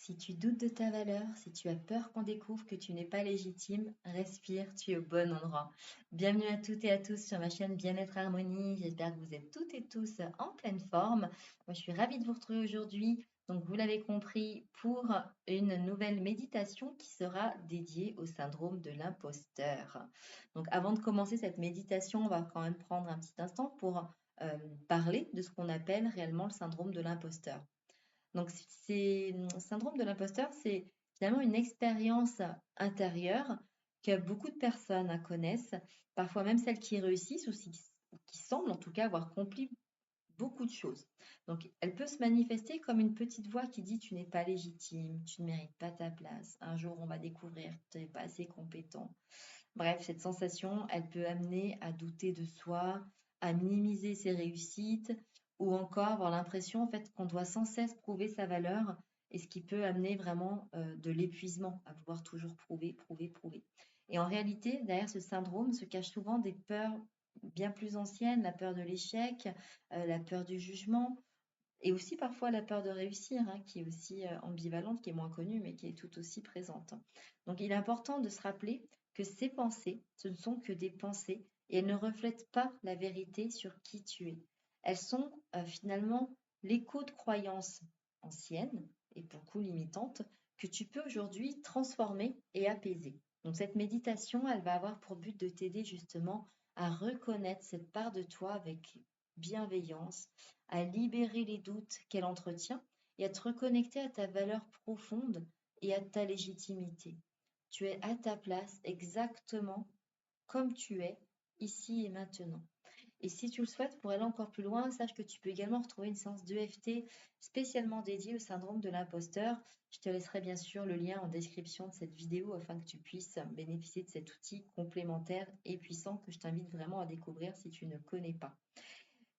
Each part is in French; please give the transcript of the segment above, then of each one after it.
Si tu doutes de ta valeur, si tu as peur qu'on découvre que tu n'es pas légitime, respire, tu es au bon endroit. Bienvenue à toutes et à tous sur ma chaîne Bien-être Harmonie. J'espère que vous êtes toutes et tous en pleine forme. Moi, je suis ravie de vous retrouver aujourd'hui. Donc, vous l'avez compris, pour une nouvelle méditation qui sera dédiée au syndrome de l'imposteur. Donc, avant de commencer cette méditation, on va quand même prendre un petit instant pour parler de ce qu'on appelle réellement le syndrome de l'imposteur. Donc, c'est syndrome de l'imposteur, c'est finalement une expérience intérieure que beaucoup de personnes connaissent, parfois même celles qui réussissent ou qui semblent en tout cas avoir accompli beaucoup de choses. Donc, elle peut se manifester comme une petite voix qui dit tu n'es pas légitime, tu ne mérites pas ta place, un jour on va découvrir que tu n'es pas assez compétent. Bref, cette sensation, elle peut amener à douter de soi, à minimiser ses réussites ou encore avoir l'impression en fait qu'on doit sans cesse prouver sa valeur et ce qui peut amener vraiment de l'épuisement à vouloir toujours prouver, prouver, prouver. Et en réalité, derrière ce syndrome se cachent souvent des peurs bien plus anciennes, la peur de l'échec, la peur du jugement et aussi parfois la peur de réussir, hein, qui est aussi ambivalente, qui est moins connue, mais qui est tout aussi présente. Donc il est important de se rappeler que ces pensées, ce ne sont que des pensées et elles ne reflètent pas la vérité sur qui tu es. Elles sont finalement l'écho de croyances anciennes et beaucoup limitantes que tu peux aujourd'hui transformer et apaiser. Donc cette méditation, elle va avoir pour but de t'aider justement à reconnaître cette part de toi avec bienveillance, à libérer les doutes qu'elle entretient et à te reconnecter à ta valeur profonde et à ta légitimité. Tu es à ta place exactement comme tu es, ici et maintenant. Et si tu le souhaites, pour aller encore plus loin, sache que tu peux également retrouver une séance d'EFT spécialement dédiée au syndrome de l'imposteur. Je te laisserai bien sûr le lien en description de cette vidéo afin que tu puisses bénéficier de cet outil complémentaire et puissant que je t'invite vraiment à découvrir si tu ne connais pas.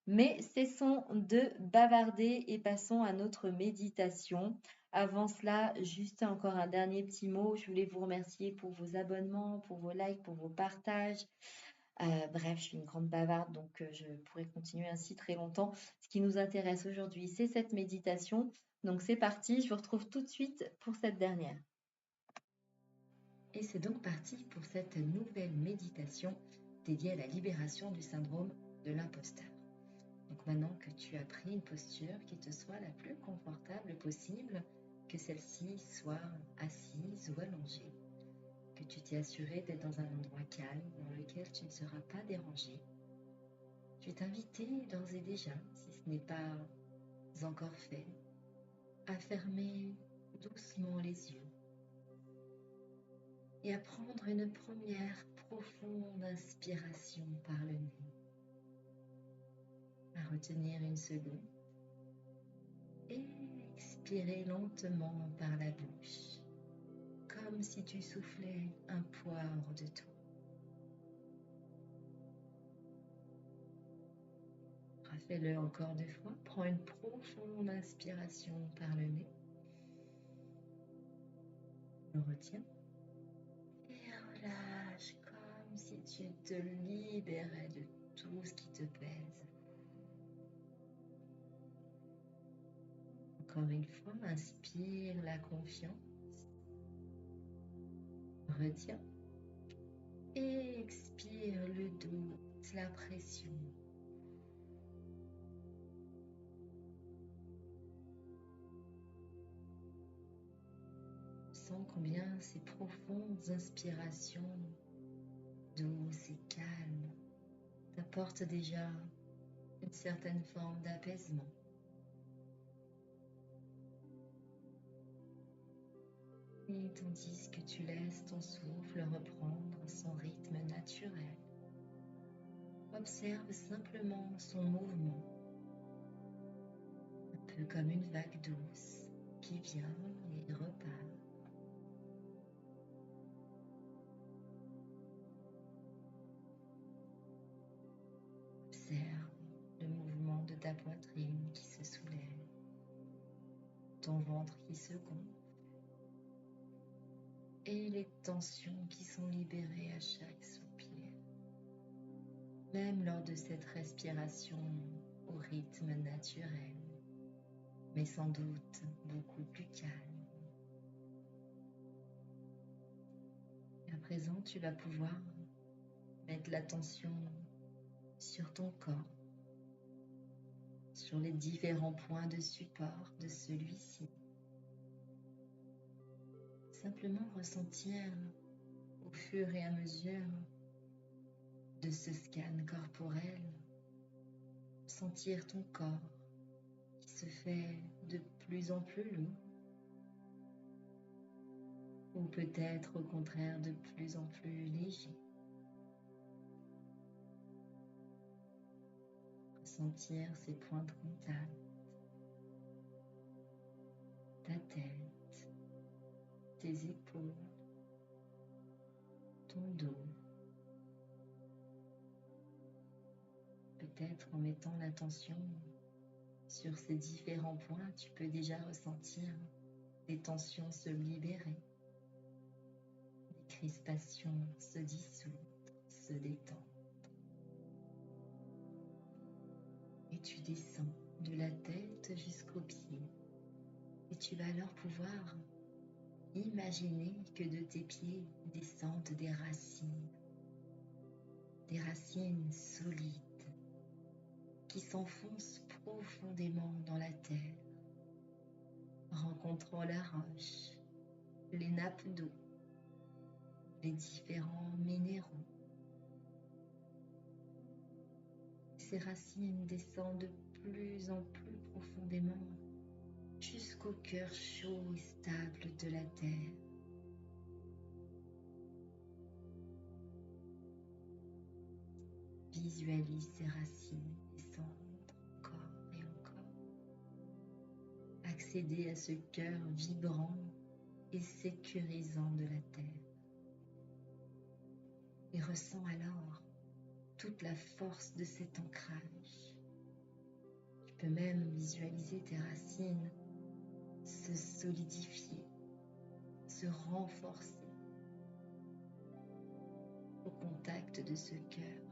Mais cessons de bavarder et passons à notre méditation. Avant cela, juste encore un dernier petit mot. Je voulais vous remercier pour vos abonnements, pour vos likes, pour vos partages. Bref, je suis une grande bavarde, donc je pourrais continuer ainsi très longtemps. Ce qui nous intéresse aujourd'hui, c'est cette méditation. Donc c'est parti, je vous retrouve tout de suite pour cette dernière. Et c'est donc parti pour cette nouvelle méditation dédiée à la libération du syndrome de l'imposteur. Donc maintenant que tu as pris une posture qui te soit la plus confortable possible, que celle-ci soit assise ou allongée, que tu t'es assuré d'être dans un endroit calme dans lequel tu ne seras pas dérangé, je vais t'inviter d'ores et déjà, si ce n'est pas encore fait, à fermer doucement les yeux et à prendre une première profonde inspiration par le nez, à retenir une seconde et expirer lentement par la bouche, comme si tu soufflais un poids hors de toi. Fais-le encore 2 fois. Prends une profonde inspiration par le nez. Le retiens. Et relâche comme si tu te libérais de tout ce qui te pèse. Encore une fois, inspire la confiance. Retiens. Et expire le doute, la pression. Sens combien ces profondes inspirations, douces et calmes, t'apportent déjà une certaine forme d'apaisement. Et tandis que tu laisses ton souffle reprendre son rythme naturel, observe simplement son mouvement, un peu comme une vague douce qui vient et repart. Observe le mouvement de ta poitrine qui se soulève, ton ventre qui se gonfle et les tensions qui sont libérées à chaque soupir. Même lors de cette respiration au rythme naturel, mais sans doute beaucoup plus calme. présent, tu vas pouvoir mettre l'attention sur ton corps, sur les différents points de support de celui-ci. Simplement ressentir au fur et à mesure de ce scan corporel, sentir ton corps qui se fait de plus en plus lourd, ou peut-être au contraire de plus en plus léger. Sentir ces points de contact, ta tête, tes épaules, ton dos. Peut-être en mettant l'attention sur ces différents points, tu peux déjà ressentir des tensions se libérer, les crispations se dissoudre, se détendre. Et tu descends de la tête jusqu'aux pieds. Et tu vas alors pouvoir imaginer que de tes pieds descendent des racines solides qui s'enfoncent profondément dans la terre, rencontrant la roche, les nappes d'eau, les différents minéraux. Ces racines descendent de plus en plus profondément jusqu'au cœur chaud et stable de la terre. Visualise ces racines descendre encore et encore. Accéder à ce cœur vibrant et sécurisant de la terre. Et ressens alors toute la force de cet ancrage. Tu peux même visualiser tes racines se solidifier, se renforcer au contact de ce cœur.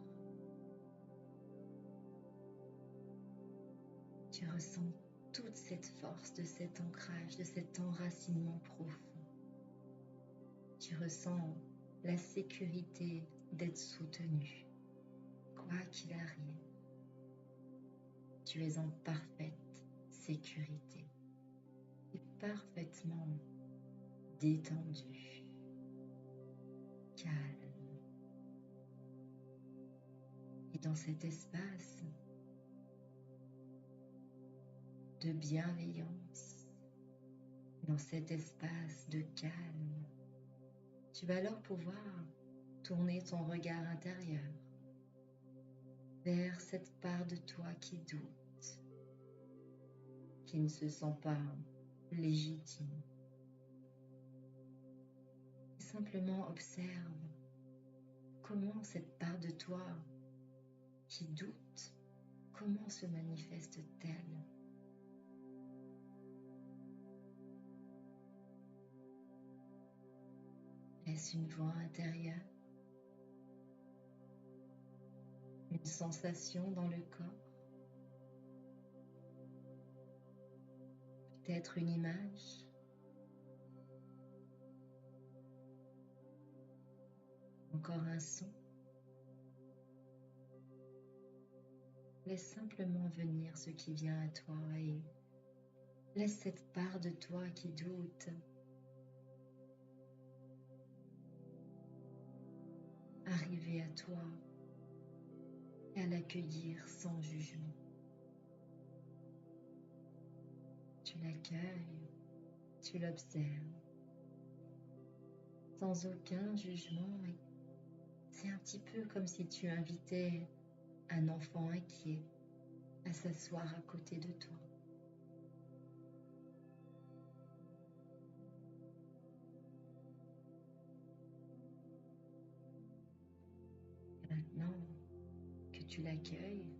Tu ressens toute cette force de cet ancrage, de cet enracinement profond. Tu ressens la sécurité d'être soutenu, quoi qu'il arrive. Tu es en parfaite sécurité et parfaitement détendu, calme. Et dans cet espace de bienveillance, dans cet espace de calme, tu vas alors pouvoir tourner ton regard intérieur vers cette part de toi qui doute, qui ne se sent pas légitime. Et simplement observe comment cette part de toi qui doute, comment se manifeste-t-elle? Est-ce une voix intérieure? Une sensation dans le corps? Peut-être une image? Encore un son? Laisse simplement venir ce qui vient à toi et laisse cette part de toi qui doute arriver à toi et à l'accueillir sans jugement. Tu l'accueilles, tu l'observes, sans aucun jugement. Et c'est un petit peu comme si tu invitais un enfant inquiet à s'asseoir à côté de toi. Et maintenant que tu l'accueilles,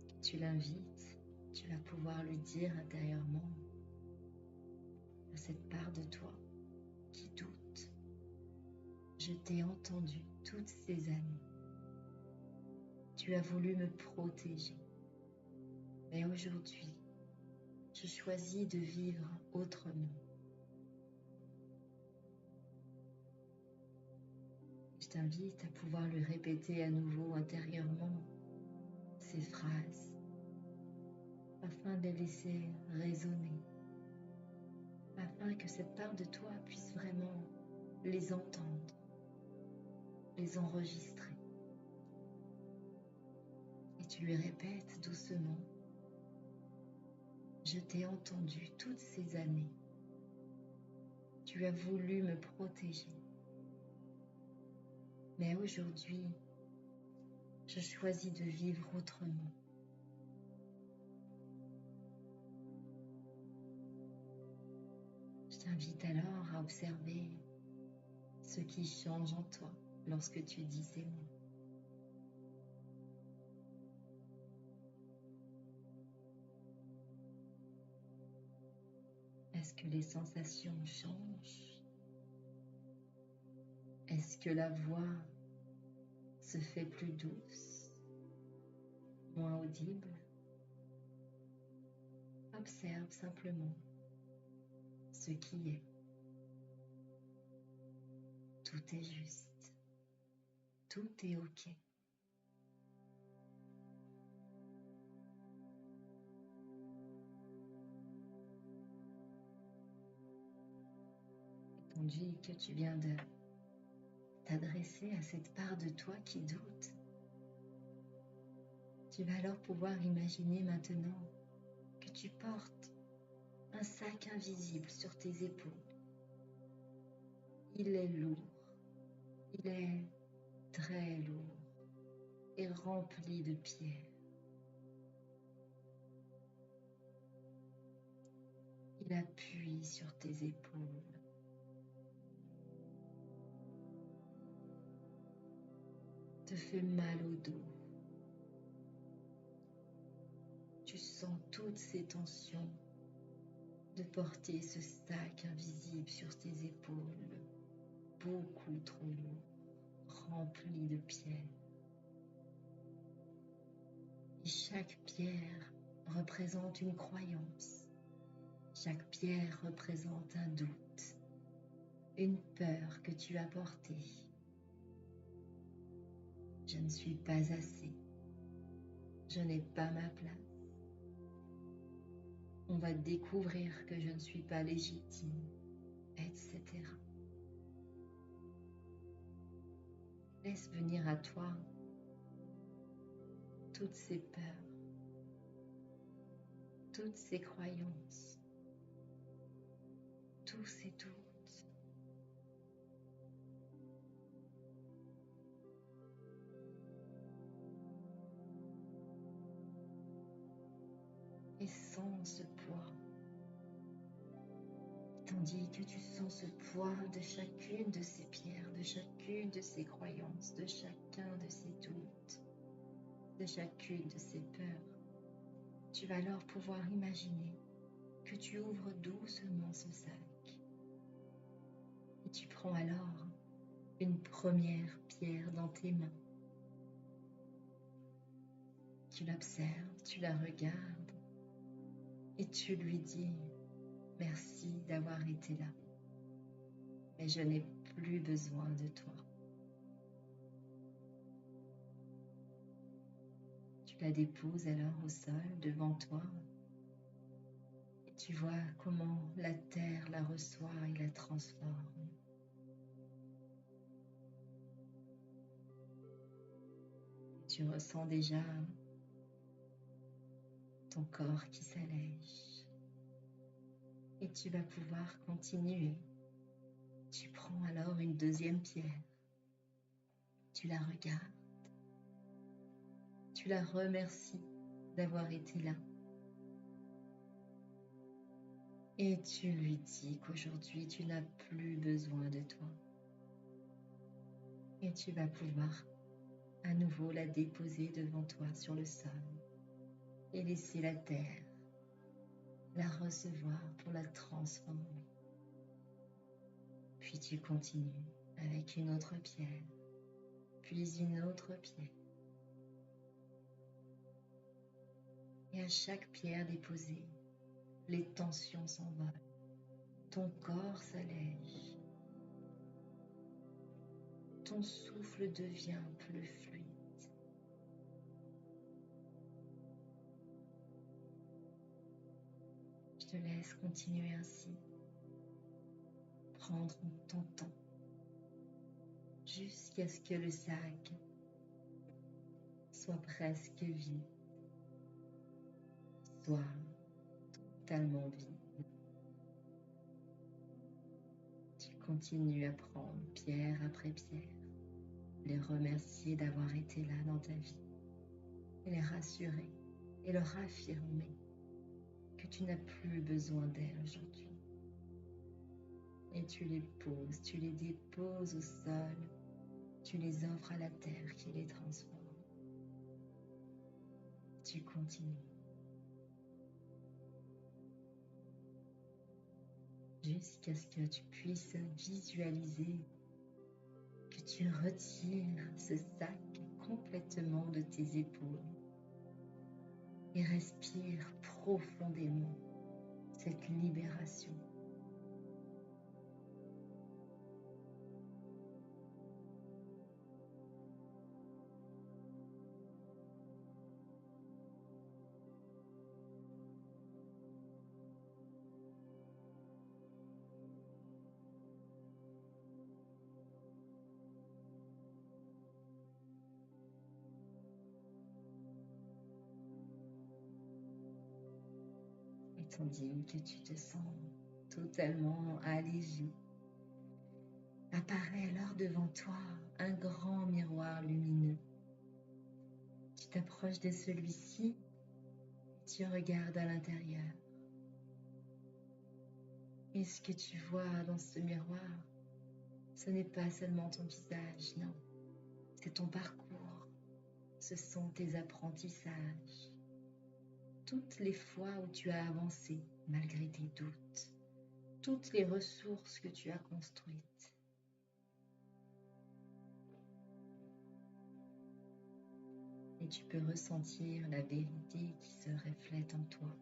que tu l'invites, tu vas pouvoir lui dire intérieurement à cette part de toi qui doute: je t'ai entendu toutes ces années. Tu as voulu me protéger. Mais aujourd'hui, je choisis de vivre autrement. t'invite à pouvoir lui répéter à nouveau intérieurement ces phrases afin de les laisser résonner, afin que cette part de toi puisse vraiment les entendre, les enregistrer. Et tu lui répètes doucement: je t'ai entendu toutes ces années. Tu as voulu me protéger. Mais aujourd'hui, je choisis de vivre autrement. Je t'invite alors à observer ce qui change en toi lorsque tu dis ces mots. Est-ce que les sensations changent? Est-ce que la voix se fait plus douce, moins audible? Observe simplement ce qui est. Tout est juste. Tout est OK. Tandis que tu viens de t'adresser à cette part de toi qui doute, tu vas alors pouvoir imaginer maintenant que tu portes un sac invisible sur tes épaules. Il est lourd, il est très lourd et rempli de pierres. Il appuie sur tes épaules. Te fait mal au dos. Tu sens toutes ces tensions de porter ce sac invisible sur tes épaules, beaucoup trop lourd, rempli de pierres. Et chaque pierre représente une croyance. Chaque pierre représente un doute, une peur que tu as portée. Je ne suis pas assez. Je n'ai pas ma place. On va découvrir que je ne suis pas légitime, etc. Laisse venir à toi toutes ces peurs, toutes ces croyances, tous ces doutes. Et sens ce poids, tandis que tu sens ce poids de chacune de ces pierres, de chacune de ces croyances, de chacun de ces doutes, de chacune de ces peurs. Tu vas alors pouvoir imaginer que tu ouvres doucement ce sac. Et tu prends alors une première pierre dans tes mains. Tu l'observes, tu la regardes et tu lui dis: merci d'avoir été là, mais je n'ai plus besoin de toi. Tu la déposes alors au sol devant toi et tu vois comment la terre la reçoit et la transforme. Tu ressens déjà ton corps qui s'allège et tu vas pouvoir continuer. Tu prends alors une deuxième pierre, tu la regardes, tu la remercies d'avoir été là et tu lui dis qu'aujourd'hui tu n'as plus besoin de toi et tu vas pouvoir à nouveau la déposer devant toi sur le sol et laisser la terre la recevoir pour la transformer. Puis tu continues avec une autre pierre, puis une autre pierre. Et à chaque pierre déposée, les tensions s'envolent, ton corps s'allège. ton souffle devient plus fluide. Je te laisse continuer ainsi, prendre ton temps, jusqu'à ce que le sac soit presque vide, soit totalement vide. Tu continues à prendre pierre après pierre, les remercier d'avoir été là dans ta vie, et les rassurer et leur affirmer que tu n'as plus besoin d'elles aujourd'hui. Et tu les poses, tu les déposes au sol, tu les offres à la terre qui les transforme. Tu continues. Jusqu'à ce que tu puisses visualiser que tu retires ce sac complètement de tes épaules et respire profondément cette libération. Et tandis que tu te sens totalement allégé, apparaît alors devant toi un grand miroir lumineux. Tu t'approches de celui-ci, tu regardes à l'intérieur. Et ce que tu vois dans ce miroir, ce n'est pas seulement ton visage, non. C'est ton parcours, ce sont tes apprentissages. Toutes les fois où tu as avancé malgré tes doutes, toutes les ressources que tu as construites. Et tu peux ressentir la vérité qui se reflète en toi.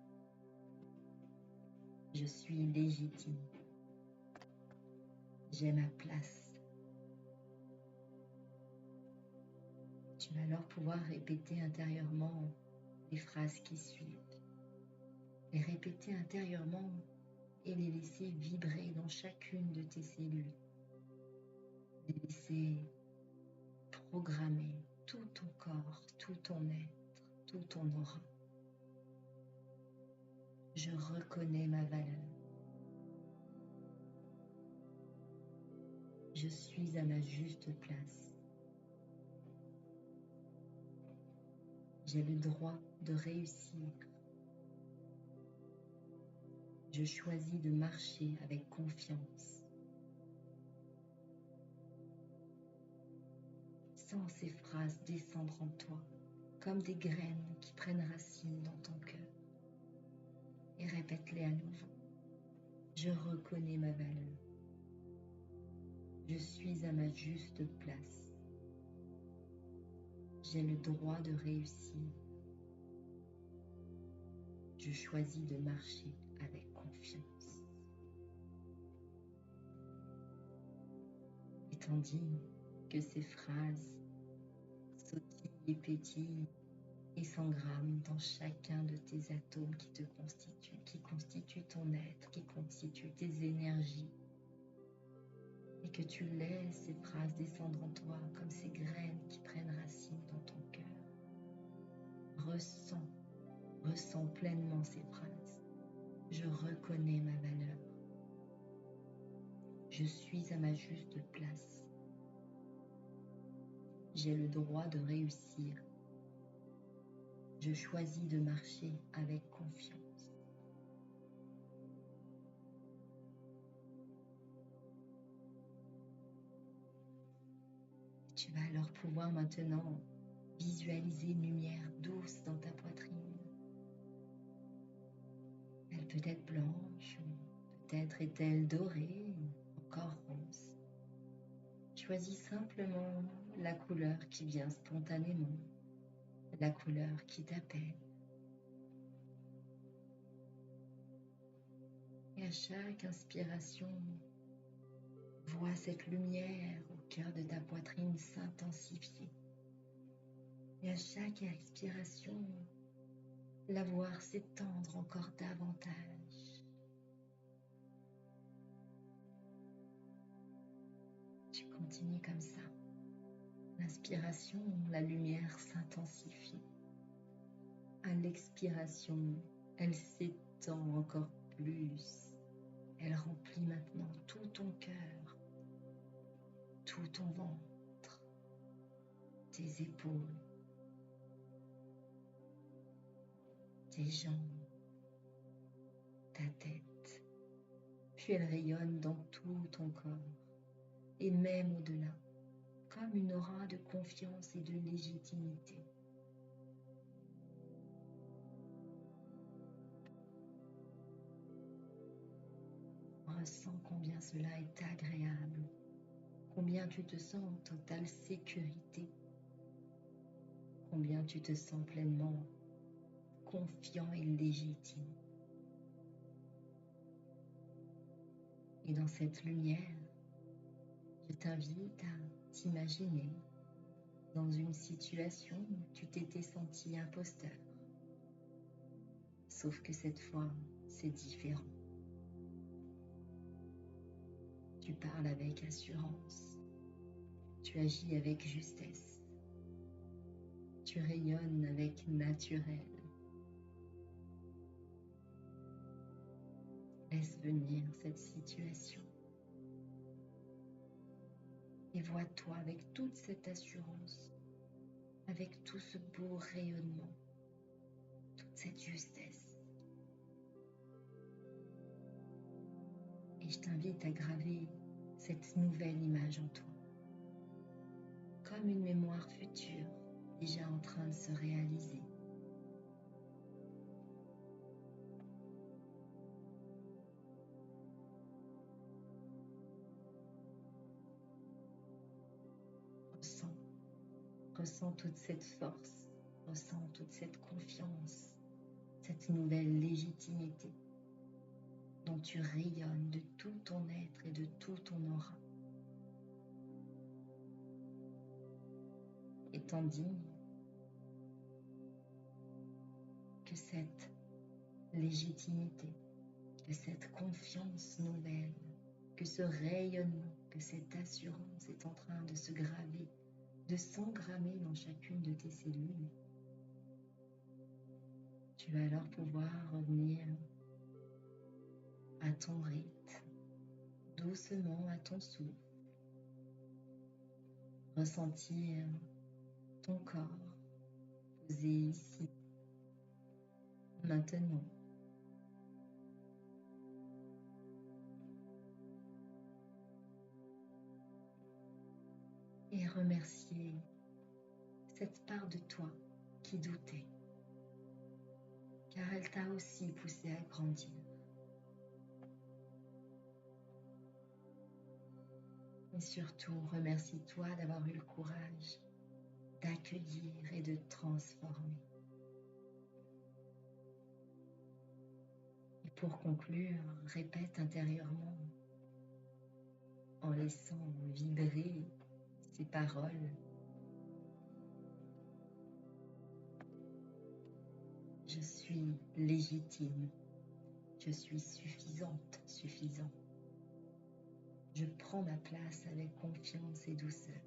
Je suis légitime. J'ai ma place. Tu vas alors pouvoir répéter intérieurement les phrases qui suivent. Les répéter intérieurement et les laisser vibrer dans chacune de tes cellules. Les laisser programmer tout ton corps, tout ton être, tout ton aura. Je reconnais ma valeur. Je suis à ma juste place. J'ai le droit de réussir. Je choisis de marcher avec confiance. Sens ces phrases descendre en toi comme des graines qui prennent racine dans ton cœur. Et répète-les à nouveau. Je reconnais ma valeur. Je suis à ma juste place. J'ai le droit de réussir. Je choisis de marcher avec confiance. Et tandis que ces phrases sautillent et pétillent et s'engramment dans chacun de tes atomes qui te constituent, qui constituent ton être, qui constituent tes énergies, et que tu laisses ces phrases descendre en toi comme ces graines qui prennent racine dans ton cœur. Ressens pleinement ces phrases. Je reconnais ma valeur. Je suis à ma juste place. J'ai le droit de réussir. Je choisis de marcher avec confiance. Tu vas alors pouvoir maintenant visualiser une lumière douce dans ta poitrine. Elle peut être blanche, ou peut-être est-elle dorée, ou encore rose. Choisis simplement la couleur qui vient spontanément, la couleur qui t'appelle. Et à chaque inspiration, Vois cette lumière au cœur de ta poitrine s'intensifier. Et à chaque expiration, la voir s'étendre encore davantage. Tu continues comme ça. L'inspiration, la lumière s'intensifie. À l'expiration, elle s'étend encore plus. Elle remplit maintenant tout ton cœur, tout ton ventre, tes épaules, tes jambes, ta tête. Puis elle rayonne dans tout ton corps et même au-delà, comme une aura de confiance et de légitimité. Ressens combien cela est agréable, combien tu te sens en totale sécurité, combien tu te sens pleinement confiant et légitime. Et dans cette lumière, je t'invite à t'imaginer dans une situation où tu t'étais senti imposteur. Sauf que cette fois, c'est différent. Tu parles avec assurance, tu agis avec justesse, tu rayonnes avec naturel. Laisse venir cette situation et vois-toi avec toute cette assurance, avec tout ce beau rayonnement, toute cette justesse. Et je t'invite à graver cette nouvelle image en toi, comme une mémoire future déjà en train de se réaliser. Ressens toute cette force, ressens toute cette confiance, cette nouvelle légitimité dont tu rayonnes de tout ton être et de tout ton aura. Étant digne que cette légitimité, que cette confiance nouvelle, que ce rayonnement, que cette assurance est en train de se graver, de s'engrammer dans chacune de tes cellules. Tu vas alors pouvoir revenir à ton rythme, doucement à ton souffle, ressentir ton corps posé ici, maintenant. Et remercier cette part de toi qui doutait, car elle t'a aussi poussé à grandir. Et surtout, remercie-toi d'avoir eu le courage d'accueillir et de transformer. Et pour conclure, répète intérieurement, en laissant vibrer ces paroles. Je suis légitime, je suis suffisante, suffisant. Je prends ma place avec confiance et douceur.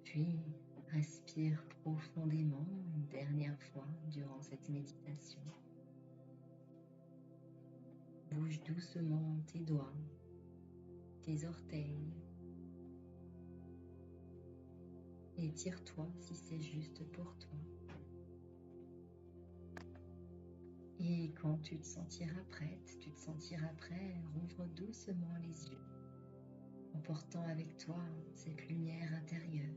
Puis, respire profondément une dernière fois durant cette méditation. Bouge doucement tes doigts, tes orteils. Et tire-toi si c'est juste pour toi. Et quand tu te sentiras prête, tu te sentiras prêt, ouvre doucement les yeux, en portant avec toi cette lumière intérieure,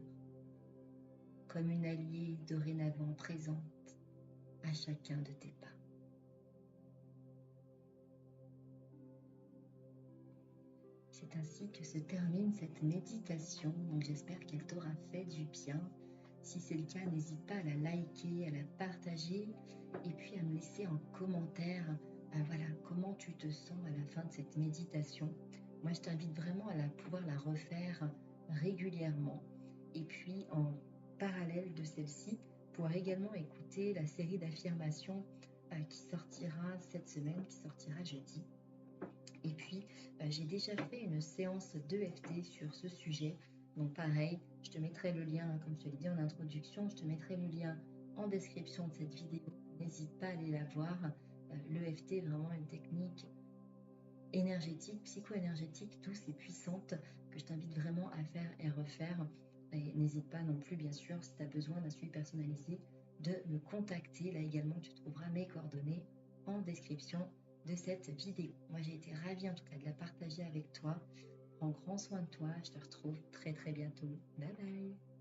comme une alliée dorénavant présente à chacun de tes pas. C'est ainsi que se termine cette méditation, donc j'espère qu'elle t'aura fait du bien. Si c'est le cas, n'hésite pas à la liker, à la partager et puis à me laisser en commentaire, voilà, comment tu te sens à la fin de cette méditation. Moi, je t'invite vraiment à pouvoir la refaire régulièrement. Et puis, en parallèle de celle-ci, pouvoir également écouter la série d'affirmations qui sortira cette semaine, qui sortira jeudi. Et puis, j'ai déjà fait une séance d'EFT sur ce sujet. Donc pareil, je te mettrai le lien, comme je te l'ai dit en introduction, je te mettrai le lien en description de cette vidéo. N'hésite pas à aller la voir. L'EFT est vraiment une technique énergétique, psycho-énergétique, douce et puissante que je t'invite vraiment à faire et refaire. Et n'hésite pas non plus, bien sûr, si tu as besoin d'un suivi personnalisé, de me contacter. Là également, tu trouveras mes coordonnées en description de cette vidéo. Moi, j'ai été ravie en tout cas de la partager avec toi. Prends grand soin de toi. Je te retrouve très très bientôt. Bye bye.